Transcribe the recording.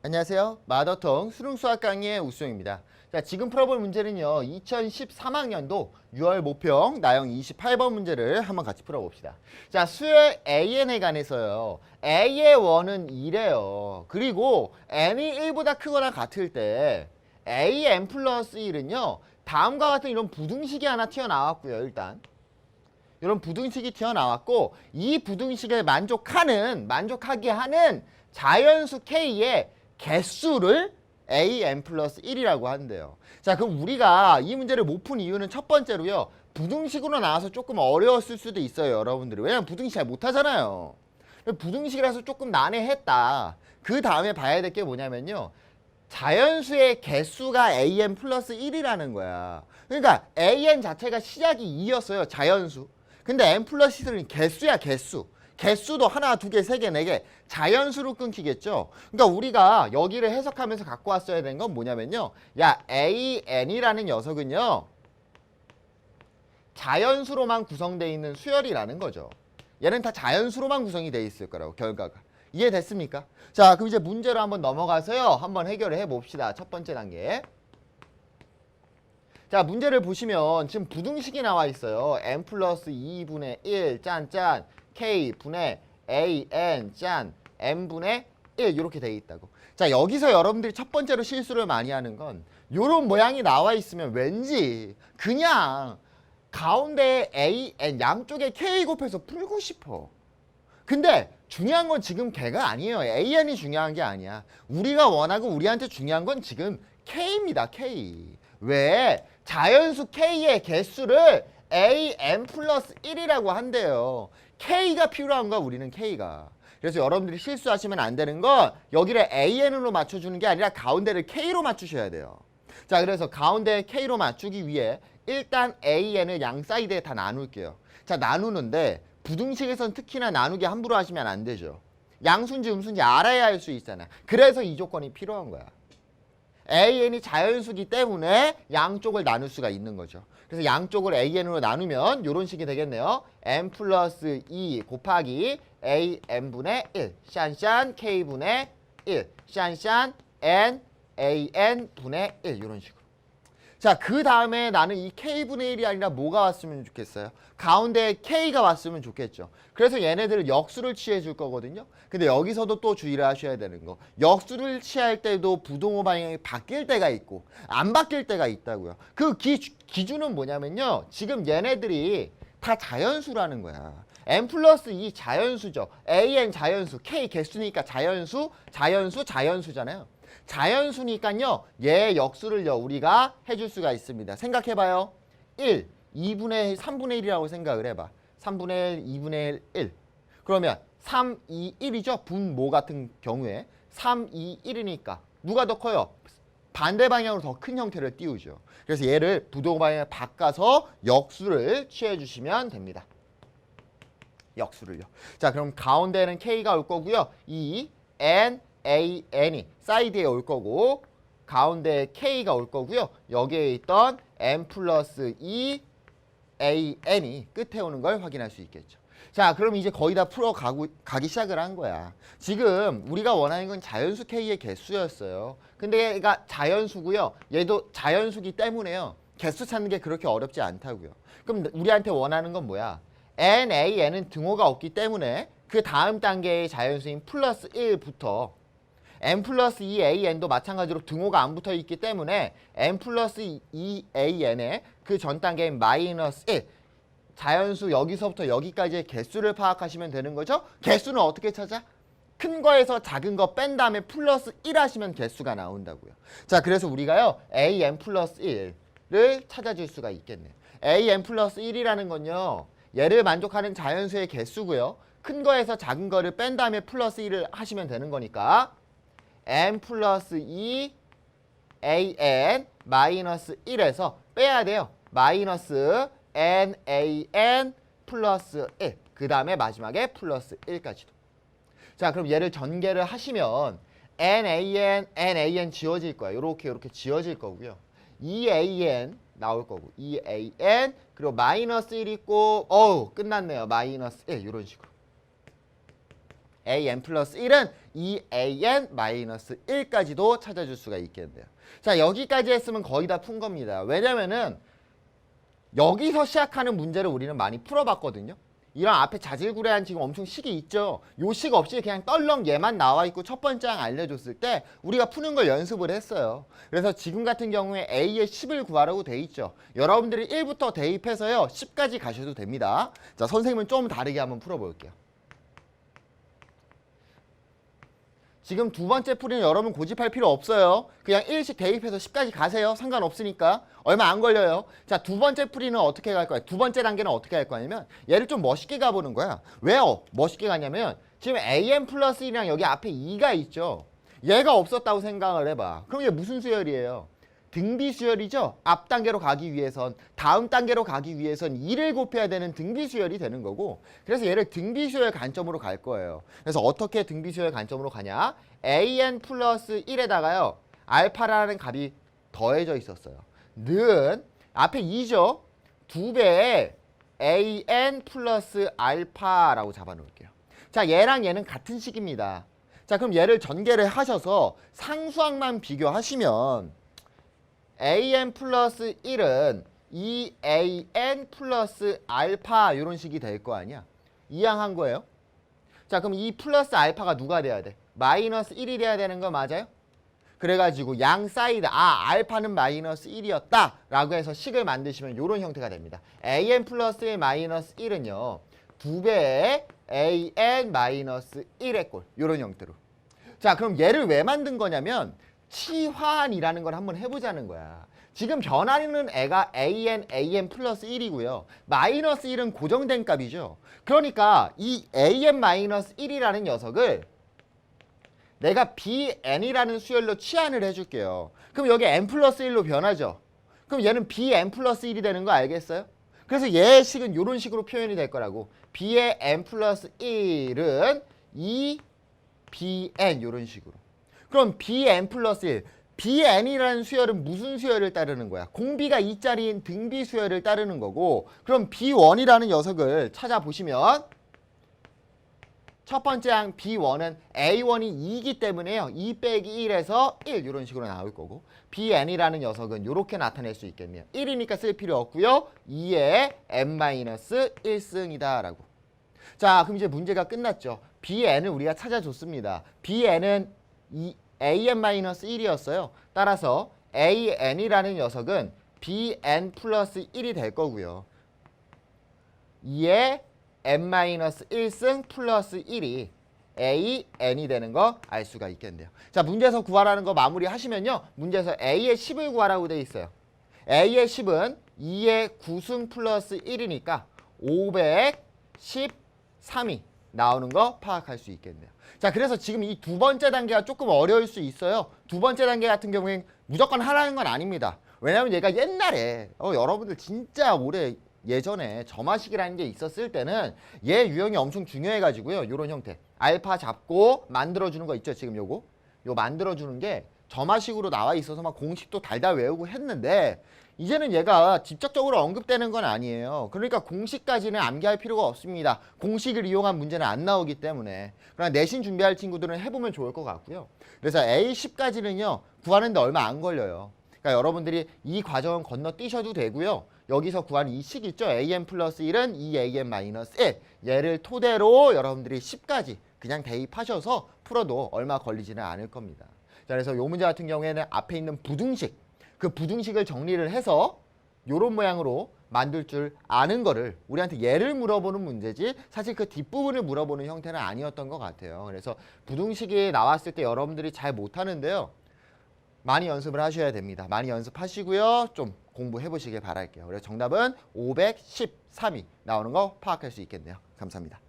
안녕하세요. 마더통 수능수학 강의의 우수영입니다. 자, 지금 풀어볼 문제는요. 2013학년도 6월 모평 나형 28번 문제를 한번 같이 풀어봅시다. 자, 수의 AN에 관해서요. A의 원은 2래요. 그리고 n이 1보다 크거나 같을 때 AN 플러스 1은요. 다음과 같은 이런 부등식이 하나 튀어나왔고요. 일단 이런 부등식이 튀어나왔고 이 부등식에 만족하게 하는 자연수 K의 개수를 AN 플러스 1이라고 한대요. 자, 그럼 우리가 이 문제를 못 푼 이유는 첫 번째로요. 부등식으로 나와서 조금 어려웠을 수도 있어요, 여러분들이. 왜냐면 부등식 잘 못하잖아요. 부등식이라서 조금 난해했다. 그 다음에 봐야 될 게 뭐냐면요. 자연수의 개수가 AN 플러스 1이라는 거야. 그러니까 AN 자체가 시작이 2였어요, 자연수. 근데 N 플러스 1은 개수야, 개수. 개수도 하나, 두 개, 세 개, 네 개 자연수로 끊기겠죠. 그러니까 우리가 여기를 해석하면서 갖고 왔어야 되는 건 뭐냐면요. 야, AN이라는 녀석은요. 자연수로만 구성되어 있는 수열이라는 거죠. 얘는 다 자연수로만 구성이 되어 있을 거라고, 결과가. 이해됐습니까? 자, 그럼 이제 문제로 한번 넘어가서요. 한번 해결을 해봅시다. 첫 번째 단계. 자, 문제를 보시면 지금 부등식이 나와 있어요. n 플러스 2분의 1 짠짠 k분의 an 짠 n분의 1 이렇게 돼 있다고. 자, 여기서 여러분들이 첫 번째로 실수를 많이 하는 건 요런 모양이 나와 있으면 왠지 그냥 가운데 an 양쪽에 k 곱해서 풀고 싶어. 근데 중요한 건 지금 걔가 아니에요. an이 중요한 게 아니야. 우리가 원하고 우리한테 중요한 건 지금 k입니다. k. 왜? 자연수 k의 개수를 an 플러스 1이라고 한대요. k가 필요한 거야, 우리는 k가. 그래서 여러분들이 실수하시면 안 되는 건 여기를 an으로 맞춰주는 게 아니라 가운데를 k로 맞추셔야 돼요. 자, 그래서 가운데 k로 맞추기 위해 일단 an을 양 사이드에 다 나눌게요. 자, 나누는데 부등식에선 특히나 나누기 함부로 하시면 안 되죠. 양수인지 음수인지 알아야 할 수 있잖아. 그래서 이 조건이 필요한 거야. AN이 자연수기 때문에 양쪽을 나눌 수가 있는 거죠. 그래서 양쪽을 AN으로 나누면 이런 식이 되겠네요. n 플러스 2 곱하기 AN분의 1 샨샨 K분의 1 샨샨 N AN분의 1 이런 식으로. 자, 그 다음에 나는 이 K분의 1이 아니라 뭐가 왔으면 좋겠어요? 가운데 K가 왔으면 좋겠죠. 그래서 얘네들을 역수를 취해 줄 거거든요. 근데 여기서도 또 주의를 하셔야 되는 거. 역수를 취할 때도 부동호 방향이 바뀔 때가 있고 안 바뀔 때가 있다고요. 그 기준은 뭐냐면요. 지금 얘네들이 다 자연수라는 거야. n 플러스 2 자연수죠. an 자연수, k 개수니까 자연수잖아요. 자연수니까요. 얘 역수를요. 우리가 해줄 수가 있습니다. 생각해봐요. 1, 2분의 3분의 1이라고 생각을 해봐. 3분의 1, 2분의 1. 그러면 3, 2, 1이죠. 분모 같은 경우에 3, 2, 1이니까 누가 더 커요? 반대 방향으로 더 큰 형태를 띄우죠. 그래서 얘를 부동 방향에 바꿔서 역수를 취해 주시면 됩니다. 역수를요. 자, 그럼 가운데는 k가 올 거고요. 이 n, an이 사이드에 올 거고 가운데 k가 올 거고요. 여기에 있던 n 플러스 2 an이 끝에 오는 걸 확인할 수 있겠죠. 자, 그럼 이제 거의 다 가기 시작을 한 거야. 지금 우리가 원하는 건 자연수 k의 개수였어요. 근데 얘가 자연수고요. 얘도 자연수기 때문에요. 개수 찾는 게 그렇게 어렵지 않다고요. 그럼 우리한테 원하는 건 뭐야? NAN은 등호가 없기 때문에 그 다음 단계의 자연수인 플러스 1부터 n 플러스 2an도 마찬가지로 등호가 안 붙어 있기 때문에 n 플러스 2an의 그 전 단계인 마이너스 1 자연수 여기서부터 여기까지의 개수를 파악하시면 되는 거죠. 개수는 어떻게 찾아? 큰 거에서 작은 거 뺀 다음에 플러스 1 하시면 개수가 나온다고요. 자, 그래서 우리가요 an 플러스 1을 찾아줄 수가 있겠네요. an 플러스 1이라는 건요 얘를 만족하는 자연수의 개수고요. 큰 거에서 작은 거를 뺀 다음에 플러스 1을 하시면 되는 거니까 n 플러스 2 an 마이너스 1에서 빼야 돼요. 마이너스 nan 플러스 1. 그 다음에 마지막에 플러스 1까지도. 자, 그럼 얘를 전개를 하시면 nan 지워질 거야. 요렇게 지워질 거고요. 2an 나올 거고 2an 그리고 마이너스 1 있고 끝났네요. 마이너스 1 이런 식으로 an 플러스 1은 2an-1까지도 찾아줄 수가 있겠네요. 자, 여기까지 했으면 거의 다 푼 겁니다. 왜냐면은 여기서 시작하는 문제를 우리는 많이 풀어봤거든요. 이런 앞에 자질구레한 지금 엄청 식이 있죠. 요 식 없이 그냥 떨렁 얘만 나와 있고 첫 번째 항 알려줬을 때 우리가 푸는 걸 연습을 했어요. 그래서 지금 같은 경우에 A의 10을 구하라고 돼 있죠. 여러분들이 1부터 대입해서요 10까지 가셔도 됩니다. 자, 선생님은 좀 다르게 한번 풀어볼게요. 지금 두 번째 풀이는 여러분 고집할 필요 없어요. 그냥 1씩 대입해서 10까지 가세요. 상관없으니까. 얼마 안 걸려요. 자, 두 번째 풀이는 어떻게 갈 거야? 두 번째 단계는 어떻게 할 거냐면 얘를 좀 멋있게 가보는 거야. 왜요? 멋있게 가냐면 지금 an 플러스 1이랑 여기 앞에 2가 있죠. 얘가 없었다고 생각을 해봐. 그럼 얘 무슨 수열이에요? 등비 수열이죠. 앞 단계로 가기 위해선, 다음 단계로 가기 위해선 2를 곱해야 되는 등비 수열이 되는 거고, 그래서 얘를 등비 수열 관점으로 갈 거예요. 그래서 어떻게 등비 수열 관점으로 가냐? an 플러스 1에다가요 알파라는 값이 더해져 있었어요. 는 앞에 2죠. 2배의 an 플러스 알파라고 잡아놓을게요. 자, 얘랑 얘는 같은 식입니다. 자, 그럼 얘를 전개를 하셔서 상수항만 비교하시면 an 플러스 1은 2an 플러스 알파 이런 식이 될 거 아니야. 이항한 거예요. 자, 그럼 이 플러스 알파가 누가 돼야 돼? 마이너스 1이 돼야 되는 거 맞아요? 그래가지고 양 사이드 알파는 마이너스 1이었다 라고 해서 식을 만드시면 이런 형태가 됩니다. an 플러스 1 마이너스 1은요 2배의 an 마이너스 1의 꼴 이런 형태로. 자, 그럼 얘를 왜 만든 거냐면 치환이라는 걸 한번 해보자는 거야. 지금 변하는 애가 an 플러스 1이고요. 마이너스 1은 고정된 값이죠. 그러니까 이 an 마이너스 1이라는 녀석을 내가 bn이라는 수열로 치환을 해줄게요. 그럼 여기 n 플러스 1로 변하죠. 그럼 얘는 bn 플러스 1이 되는 거 알겠어요? 그래서 얘의 식은 이런 식으로 표현이 될 거라고. b의 n 플러스 1은 2bn 이런 식으로. 그럼 bn 플러스 1, bn이라는 수열은 무슨 수열을 따르는 거야? 공비가 2짜리인 등비 수열을 따르는 거고, 그럼 b1이라는 녀석을 찾아보시면 첫 번째 항 b1은 a1이 2이기 때문에요. 2 빼기 1에서 1 이런 식으로 나올 거고, bn이라는 녀석은 이렇게 나타낼 수 있겠네요. 1이니까 쓸 필요 없고요. 2의 n-1승이다 라고. 자, 그럼 이제 문제가 끝났죠. bn을 우리가 찾아줬습니다. bn은 an-1이었어요. 따라서 an이라는 녀석은 bn 플러스 1이 될 거고요. 2의 n-1승 플러스 1이 an이 되는 거 알 수가 있겠네요. 자, 문제에서 구하라는 거 마무리 하시면요. 문제에서 a의 10을 구하라고 돼 있어요. a의 10은 2의 9승 플러스 1이니까 513이 나오는 거 파악할 수 있겠네요. 자, 그래서 지금 이 두 번째 단계가 조금 어려울 수 있어요. 두 번째 단계 같은 경우엔 무조건 하라는 건 아닙니다. 왜냐면 얘가 옛날에 여러분들 진짜 오래 예전에 점화식이라는 게 있었을 때는 얘 유형이 엄청 중요해가지고요. 요런 형태 알파 잡고 만들어주는 거 있죠. 지금 요거 만들어주는 게 점화식으로 나와 있어서 막 공식도 달달 외우고 했는데 이제는 얘가 직접적으로 언급되는 건 아니에요. 그러니까 공식까지는 암기할 필요가 없습니다. 공식을 이용한 문제는 안 나오기 때문에. 그러나 내신 준비할 친구들은 해보면 좋을 것 같고요. 그래서 A10까지는요. 구하는데 얼마 안 걸려요. 그러니까 여러분들이 이 과정은 건너뛰셔도 되고요. 여기서 구한 이 식 있죠. an 플러스 1은 2an 마이너스 1. 얘를 토대로 여러분들이 10까지 그냥 대입하셔서 풀어도 얼마 걸리지는 않을 겁니다. 자, 그래서 이 문제 같은 경우에는 앞에 있는 부등식, 그 부등식을 정리를 해서 요런 모양으로 만들 줄 아는 거를 우리한테 예를 물어보는 문제지 사실 그 뒷부분을 물어보는 형태는 아니었던 것 같아요. 그래서 부등식이 나왔을 때 여러분들이 잘 못하는데요. 많이 연습을 하셔야 됩니다. 많이 연습하시고요. 좀 공부해 보시길 바랄게요. 그래서 정답은 513이 나오는 거 파악할 수 있겠네요. 감사합니다.